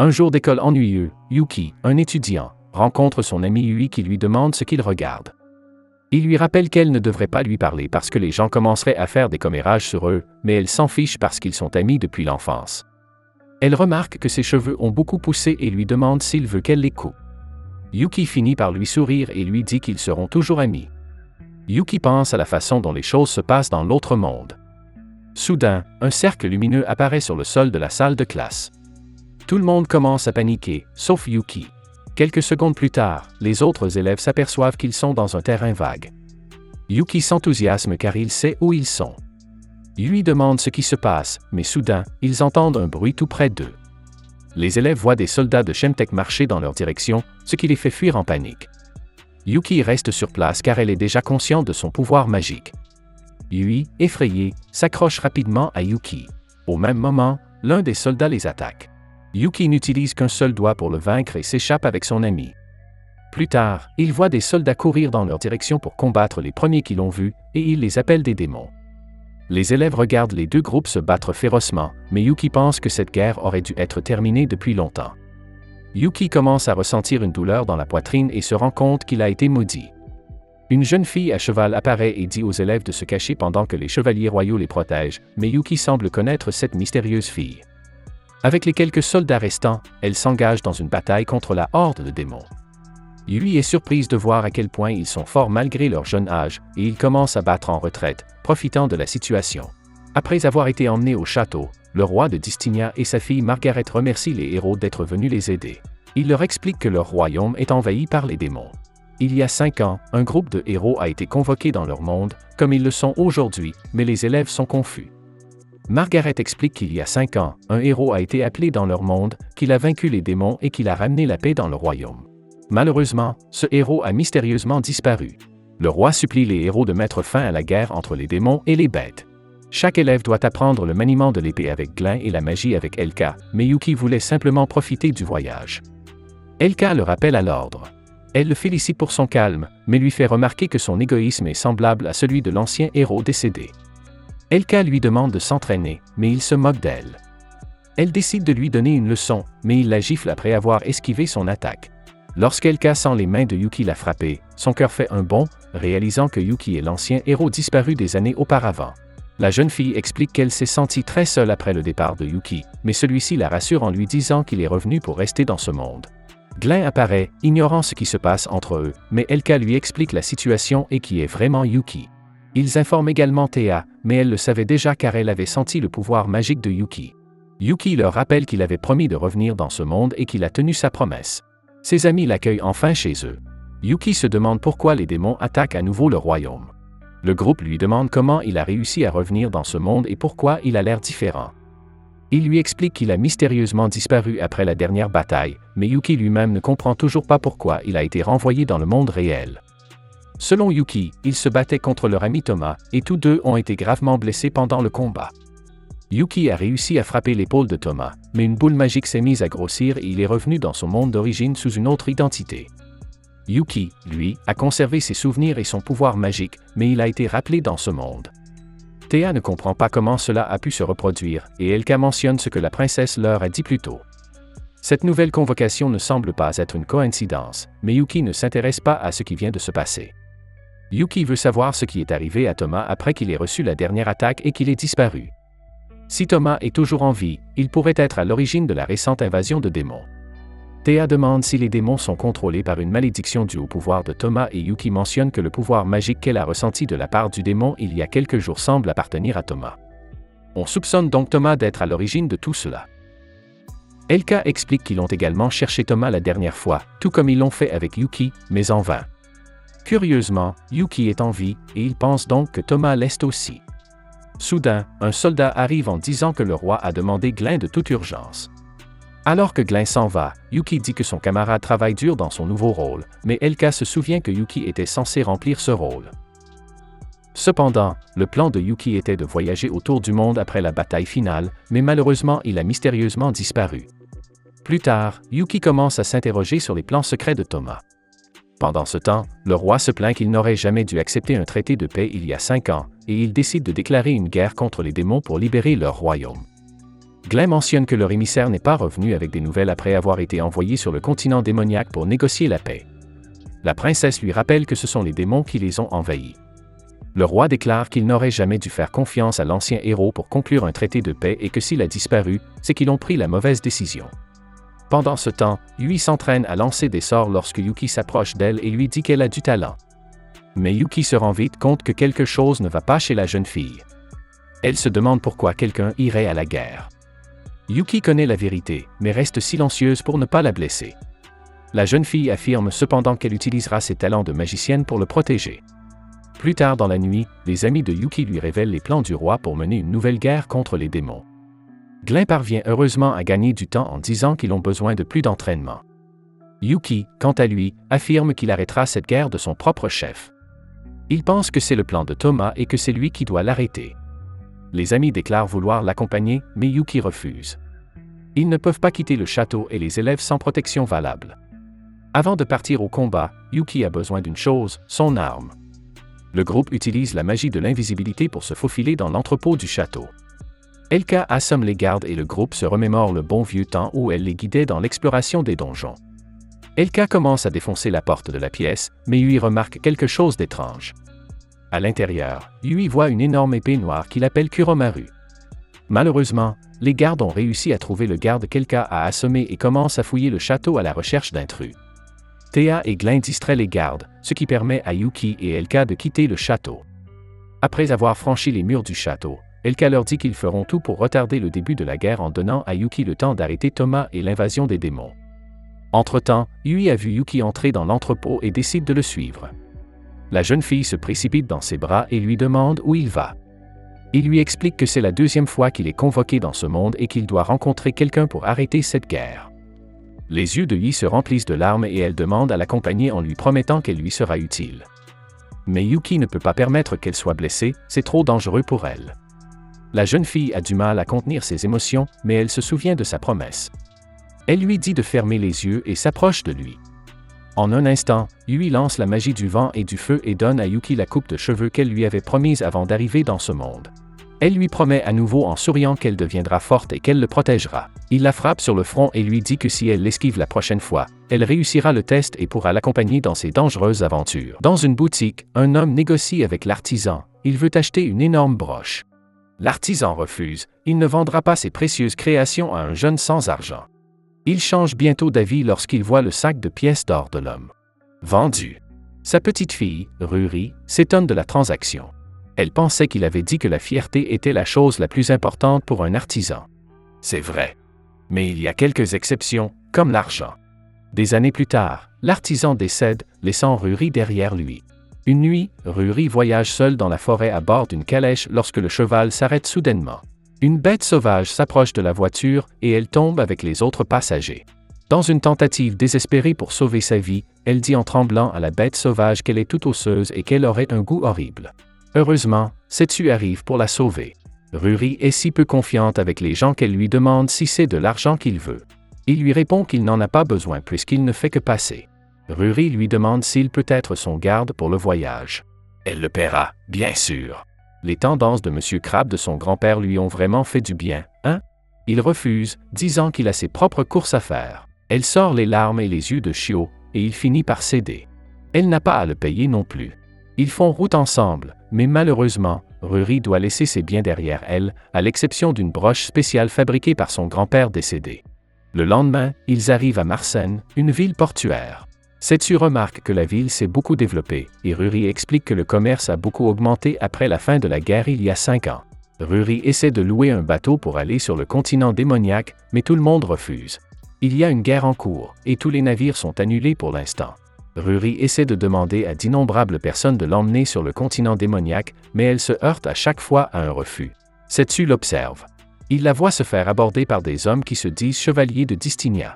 Un jour d'école ennuyeux, Yuki, un étudiant, rencontre son ami Yui qui lui demande ce qu'il regarde. Il lui rappelle qu'elle ne devrait pas lui parler parce que les gens commenceraient à faire des commérages sur eux, mais elle s'en fiche parce qu'ils sont amis depuis l'enfance. Elle remarque que ses cheveux ont beaucoup poussé et lui demande s'il veut qu'elle les coupe. Yuki finit par lui sourire et lui dit qu'ils seront toujours amis. Yuki pense à la façon dont les choses se passent dans l'autre monde. Soudain, un cercle lumineux apparaît sur le sol de la salle de classe. Tout le monde commence à paniquer, sauf Yuki. Quelques secondes plus tard, les autres élèves s'aperçoivent qu'ils sont dans un terrain vague. Yuki s'enthousiasme car il sait où ils sont. Yui demande ce qui se passe, mais soudain, ils entendent un bruit tout près d'eux. Les élèves voient des soldats de Chemtech marcher dans leur direction, ce qui les fait fuir en panique. Yuki reste sur place car elle est déjà consciente de son pouvoir magique. Yui, effrayé, s'accroche rapidement à Yuki. Au même moment, l'un des soldats les attaque. Yuki n'utilise qu'un seul doigt pour le vaincre et s'échappe avec son ami. Plus tard, il voit des soldats courir dans leur direction pour combattre les premiers qui l'ont vu, et il les appelle des démons. Les élèves regardent les deux groupes se battre férocement, mais Yuki pense que cette guerre aurait dû être terminée depuis longtemps. Yuki commence à ressentir une douleur dans la poitrine et se rend compte qu'il a été maudit. Une jeune fille à cheval apparaît et dit aux élèves de se cacher pendant que les chevaliers royaux les protègent, mais Yuki semble connaître cette mystérieuse fille. Avec les quelques soldats restants, elle s'engage dans une bataille contre la horde de démons. Yui est surprise de voir à quel point ils sont forts malgré leur jeune âge, et il commence à battre en retraite, profitant de la situation. Après avoir été emmenés au château, le roi de Distinia et sa fille Margaret remercient les héros d'être venus les aider. Il leur explique que leur royaume est envahi par les démons. Il y a 5 ans, un groupe de héros a été convoqué dans leur monde, comme ils le sont aujourd'hui, mais les élèves sont confus. Margaret explique qu'il y a 5 ans, un héros a été appelé dans leur monde, qu'il a vaincu les démons et qu'il a ramené la paix dans le royaume. Malheureusement, ce héros a mystérieusement disparu. Le roi supplie les héros de mettre fin à la guerre entre les démons et les bêtes. Chaque élève doit apprendre le maniement de l'épée avec Glin et la magie avec Elka, mais Yuki voulait simplement profiter du voyage. Elka le rappelle à l'ordre. Elle le félicite pour son calme, mais lui fait remarquer que son égoïsme est semblable à celui de l'ancien héros décédé. Elka lui demande de s'entraîner, mais il se moque d'elle. Elle décide de lui donner une leçon, mais il la gifle après avoir esquivé son attaque. Lorsqu'Elka sent les mains de Yuki la frapper, son cœur fait un bond, réalisant que Yuki est l'ancien héros disparu des années auparavant. La jeune fille explique qu'elle s'est sentie très seule après le départ de Yuki, mais celui-ci la rassure en lui disant qu'il est revenu pour rester dans ce monde. Glin apparaît, ignorant ce qui se passe entre eux, mais Elka lui explique la situation et qui est vraiment Yuki. Ils informent également Théa, mais elle le savait déjà car elle avait senti le pouvoir magique de Yuki. Yuki leur rappelle qu'il avait promis de revenir dans ce monde et qu'il a tenu sa promesse. Ses amis l'accueillent enfin chez eux. Yuki se demande pourquoi les démons attaquent à nouveau le royaume. Le groupe lui demande comment il a réussi à revenir dans ce monde et pourquoi il a l'air différent. Il lui explique qu'il a mystérieusement disparu après la dernière bataille, mais Yuki lui-même ne comprend toujours pas pourquoi il a été renvoyé dans le monde réel. Selon Yuki, ils se battaient contre leur ami Thomas, et tous deux ont été gravement blessés pendant le combat. Yuki a réussi à frapper l'épaule de Thomas, mais une boule magique s'est mise à grossir et il est revenu dans son monde d'origine sous une autre identité. Yuki, lui, a conservé ses souvenirs et son pouvoir magique, mais il a été rappelé dans ce monde. Théa ne comprend pas comment cela a pu se reproduire, et Elka mentionne ce que la princesse leur a dit plus tôt. Cette nouvelle convocation ne semble pas être une coïncidence, mais Yuki ne s'intéresse pas à ce qui vient de se passer. Yuki veut savoir ce qui est arrivé à Thomas après qu'il ait reçu la dernière attaque et qu'il ait disparu. Si Thomas est toujours en vie, il pourrait être à l'origine de la récente invasion de démons. Théa demande si les démons sont contrôlés par une malédiction due au pouvoir de Thomas et Yuki mentionne que le pouvoir magique qu'elle a ressenti de la part du démon il y a quelques jours semble appartenir à Thomas. On soupçonne donc Thomas d'être à l'origine de tout cela. Elka explique qu'ils ont également cherché Thomas la dernière fois, tout comme ils l'ont fait avec Yuki, mais en vain. Curieusement, Yuki est en vie, et il pense donc que Thomas l'est aussi. Soudain, un soldat arrive en disant que le roi a demandé Glin de toute urgence. Alors que Glin s'en va, Yuki dit que son camarade travaille dur dans son nouveau rôle, mais Elka se souvient que Yuki était censé remplir ce rôle. Cependant, le plan de Yuki était de voyager autour du monde après la bataille finale, mais malheureusement il a mystérieusement disparu. Plus tard, Yuki commence à s'interroger sur les plans secrets de Thomas. Pendant ce temps, le roi se plaint qu'il n'aurait jamais dû accepter un traité de paix il y a 5 ans, et il décide de déclarer une guerre contre les démons pour libérer leur royaume. Glen mentionne que leur émissaire n'est pas revenu avec des nouvelles après avoir été envoyé sur le continent démoniaque pour négocier la paix. La princesse lui rappelle que ce sont les démons qui les ont envahis. Le roi déclare qu'il n'aurait jamais dû faire confiance à l'ancien héros pour conclure un traité de paix et que s'il a disparu, c'est qu'ils ont pris la mauvaise décision. Pendant ce temps, Yui s'entraîne à lancer des sorts lorsque Yuki s'approche d'elle et lui dit qu'elle a du talent. Mais Yuki se rend vite compte que quelque chose ne va pas chez la jeune fille. Elle se demande pourquoi quelqu'un irait à la guerre. Yuki connaît la vérité, mais reste silencieuse pour ne pas la blesser. La jeune fille affirme cependant qu'elle utilisera ses talents de magicienne pour le protéger. Plus tard dans la nuit, les amis de Yuki lui révèlent les plans du roi pour mener une nouvelle guerre contre les démons. Glen parvient heureusement à gagner du temps en disant qu'ils ont besoin de plus d'entraînement. Yuki, quant à lui, affirme qu'il arrêtera cette guerre de son propre chef. Il pense que c'est le plan de Thomas et que c'est lui qui doit l'arrêter. Les amis déclarent vouloir l'accompagner, mais Yuki refuse. Ils ne peuvent pas quitter le château et les élèves sans protection valable. Avant de partir au combat, Yuki a besoin d'une chose, son arme. Le groupe utilise la magie de l'invisibilité pour se faufiler dans l'entrepôt du château. Elka assomme les gardes et le groupe se remémore le bon vieux temps où elle les guidait dans l'exploration des donjons. Elka commence à défoncer la porte de la pièce, mais Yui remarque quelque chose d'étrange. À l'intérieur, Yui voit une énorme épée noire qu'il appelle Kuromaru. Malheureusement, les gardes ont réussi à trouver le garde qu'Elka a assommé et commencent à fouiller le château à la recherche d'intrus. Théa et Glen distraient les gardes, ce qui permet à Yuki et Elka de quitter le château. Après avoir franchi les murs du château, Elka leur dit qu'ils feront tout pour retarder le début de la guerre en donnant à Yuki le temps d'arrêter Thomas et l'invasion des démons. Entre-temps, Yui a vu Yuki entrer dans l'entrepôt et décide de le suivre. La jeune fille se précipite dans ses bras et lui demande où il va. Il lui explique que c'est la deuxième fois qu'il est convoqué dans ce monde et qu'il doit rencontrer quelqu'un pour arrêter cette guerre. Les yeux de Yui se remplissent de larmes et elle demande à l'accompagner en lui promettant qu'elle lui sera utile. Mais Yuki ne peut pas permettre qu'elle soit blessée, c'est trop dangereux pour elle. La jeune fille a du mal à contenir ses émotions, mais elle se souvient de sa promesse. Elle lui dit de fermer les yeux et s'approche de lui. En un instant, Yui lance la magie du vent et du feu et donne à Yuki la coupe de cheveux qu'elle lui avait promise avant d'arriver dans ce monde. Elle lui promet à nouveau en souriant qu'elle deviendra forte et qu'elle le protégera. Il la frappe sur le front et lui dit que si elle l'esquive la prochaine fois, elle réussira le test et pourra l'accompagner dans ses dangereuses aventures. Dans une boutique, un homme négocie avec l'artisan. Il veut acheter une énorme broche. L'artisan refuse, il ne vendra pas ses précieuses créations à un jeune sans argent. Il change bientôt d'avis lorsqu'il voit le sac de pièces d'or de l'homme. Vendu. Sa petite fille, Ruri, s'étonne de la transaction. Elle pensait qu'il avait dit que la fierté était la chose la plus importante pour un artisan. C'est vrai. Mais il y a quelques exceptions, comme l'argent. Des années plus tard, l'artisan décède, laissant Ruri derrière lui. Une nuit, Ruri voyage seul dans la forêt à bord d'une calèche lorsque le cheval s'arrête soudainement. Une bête sauvage s'approche de la voiture et elle tombe avec les autres passagers. Dans une tentative désespérée pour sauver sa vie, elle dit en tremblant à la bête sauvage qu'elle est toute osseuse et qu'elle aurait un goût horrible. Heureusement, Setsu arrive pour la sauver. Ruri est si peu confiante avec les gens qu'elle lui demande si c'est de l'argent qu'il veut. Il lui répond qu'il n'en a pas besoin puisqu'il ne fait que passer. Ruri lui demande s'il peut être son garde pour le voyage. Elle le paiera, bien sûr. Les tendances de M. Crabbe de son grand-père lui ont vraiment fait du bien, hein? Il refuse, disant qu'il a ses propres courses à faire. Elle sort les larmes et les yeux de Shio, et il finit par céder. Elle n'a pas à le payer non plus. Ils font route ensemble, mais malheureusement, Ruri doit laisser ses biens derrière elle, à l'exception d'une broche spéciale fabriquée par son grand-père décédé. Le lendemain, ils arrivent à Marsène, une ville portuaire. Setsu remarque que la ville s'est beaucoup développée, et Ruri explique que le commerce a beaucoup augmenté après la fin de la guerre il y a 5 ans. Ruri essaie de louer un bateau pour aller sur le continent démoniaque, mais tout le monde refuse. Il y a une guerre en cours, et tous les navires sont annulés pour l'instant. Ruri essaie de demander à d'innombrables personnes de l'emmener sur le continent démoniaque, mais elle se heurte à chaque fois à un refus. Setsu l'observe. Il la voit se faire aborder par des hommes qui se disent chevaliers de Distinia.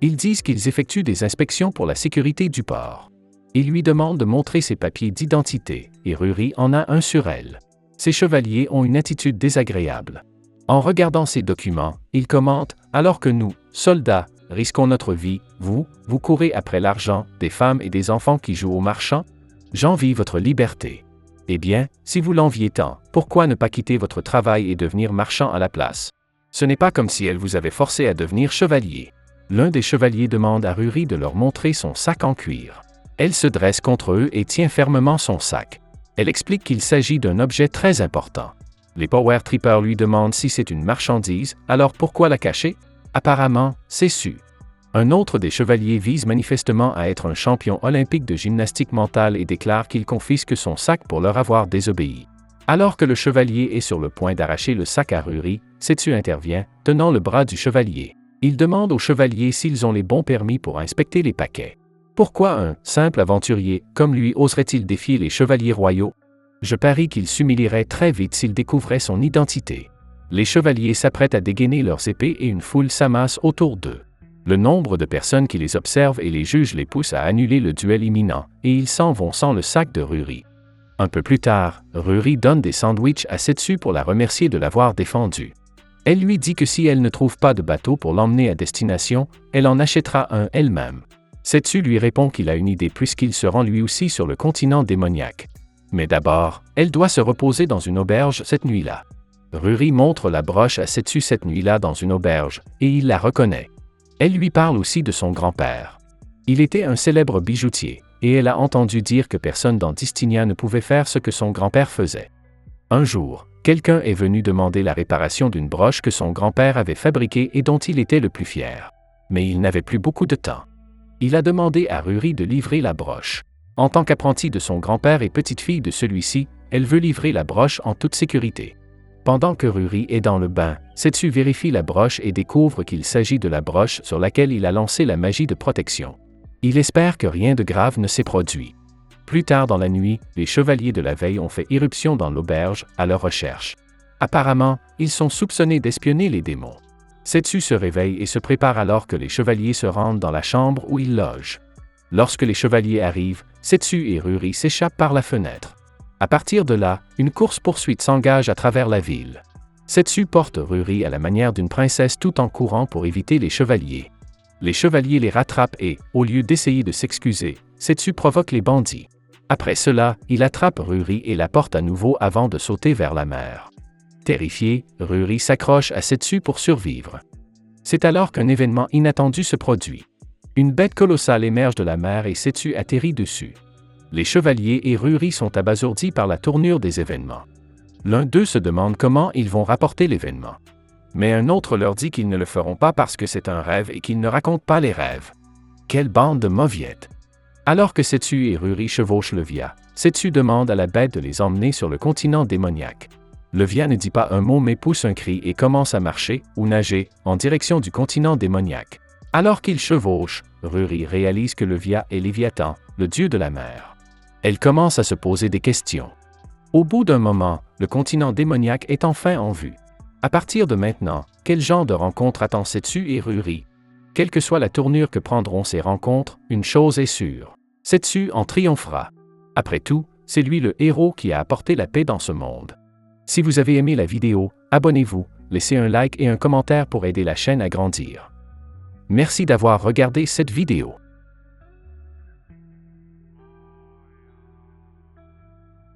Ils disent qu'ils effectuent des inspections pour la sécurité du port. Ils lui demandent de montrer ses papiers d'identité, et Ruri en a un sur elle. Ces chevaliers ont une attitude désagréable. En regardant ces documents, ils commentent « Alors que nous, soldats, risquons notre vie, vous courez après l'argent, des femmes et des enfants qui jouent aux marchands? J'envie votre liberté. Eh bien, si vous l'enviez tant, pourquoi ne pas quitter votre travail et devenir marchand à la place? Ce n'est pas comme si elle vous avait forcé à devenir chevalier. L'un des chevaliers demande à Ruri de leur montrer son sac en cuir. Elle se dresse contre eux et tient fermement son sac. Elle explique qu'il s'agit d'un objet très important. Les Power Trippers lui demandent si c'est une marchandise, alors pourquoi la cacher? Apparemment, c'est su. Un autre des chevaliers vise manifestement à être un champion olympique de gymnastique mentale et déclare qu'il confisque son sac pour leur avoir désobéi. Alors que le chevalier est sur le point d'arracher le sac à Ruri, Setsu intervient, tenant le bras du chevalier. Il demande aux chevaliers s'ils ont les bons permis pour inspecter les paquets. Pourquoi un simple aventurier comme lui oserait-il défier les chevaliers royaux? Je parie qu'il s'humilierait très vite s'il découvrait son identité. Les chevaliers s'apprêtent à dégainer leurs épées et une foule s'amasse autour d'eux. Le nombre de personnes qui les observent et les jugent les pousse à annuler le duel imminent, et ils s'en vont sans le sac de Ruri. Un peu plus tard, Ruri donne des sandwichs à Setsu pour la remercier de l'avoir défendue. Elle lui dit que si elle ne trouve pas de bateau pour l'emmener à destination, elle en achètera un elle-même. Setsu lui répond qu'il a une idée puisqu'il se rend lui aussi sur le continent démoniaque. Mais d'abord, elle doit se reposer dans une auberge cette nuit-là. Ruri montre la broche à Setsu cette nuit-là dans une auberge, et il la reconnaît. Elle lui parle aussi de son grand-père. Il était un célèbre bijoutier, et elle a entendu dire que personne dans Distinia ne pouvait faire ce que son grand-père faisait. Un jour, quelqu'un est venu demander la réparation d'une broche que son grand-père avait fabriquée et dont il était le plus fier. Mais il n'avait plus beaucoup de temps. Il a demandé à Ruri de livrer la broche. En tant qu'apprentie de son grand-père et petite-fille de celui-ci, elle veut livrer la broche en toute sécurité. Pendant que Ruri est dans le bain, Setsu vérifie la broche et découvre qu'il s'agit de la broche sur laquelle il a lancé la magie de protection. Il espère que rien de grave ne s'est produit. Plus tard dans la nuit, les chevaliers de la veille ont fait irruption dans l'auberge à leur recherche. Apparemment, ils sont soupçonnés d'espionner les démons. Setsu se réveille et se prépare alors que les chevaliers se rendent dans la chambre où ils logent. Lorsque les chevaliers arrivent, Setsu et Ruri s'échappent par la fenêtre. À partir de là, une course-poursuite s'engage à travers la ville. Setsu porte Ruri à la manière d'une princesse tout en courant pour éviter les chevaliers. Les chevaliers les rattrapent et, au lieu d'essayer de s'excuser, Setsu provoque les bandits. Après cela, il attrape Ruri et la porte à nouveau avant de sauter vers la mer. Terrifié, Ruri s'accroche à Setsu pour survivre. C'est alors qu'un événement inattendu se produit. Une bête colossale émerge de la mer et Setsu atterrit dessus. Les chevaliers et Ruri sont abasourdis par la tournure des événements. L'un d'eux se demande comment ils vont rapporter l'événement. Mais un autre leur dit qu'ils ne le feront pas parce que c'est un rêve et qu'ils ne racontent pas les rêves. Quelle bande de mauviettes! Alors que Setsu et Ruri chevauchent le Via, Setsu demande à la bête de les emmener sur le continent démoniaque. Le Via ne dit pas un mot mais pousse un cri et commence à marcher, ou nager, en direction du continent démoniaque. Alors qu'il chevauche, Ruri réalise que le Via est Léviathan, le dieu de la mer. Elle commence à se poser des questions. Au bout d'un moment, le continent démoniaque est enfin en vue. À partir de maintenant, quel genre de rencontre attend Setsu et Ruri? Quelle que soit la tournure que prendront ces rencontres, une chose est sûre. Setsu en triomphera. Après tout, c'est lui le héros qui a apporté la paix dans ce monde. Si vous avez aimé la vidéo, abonnez-vous, laissez un like et un commentaire pour aider la chaîne à grandir. Merci d'avoir regardé cette vidéo.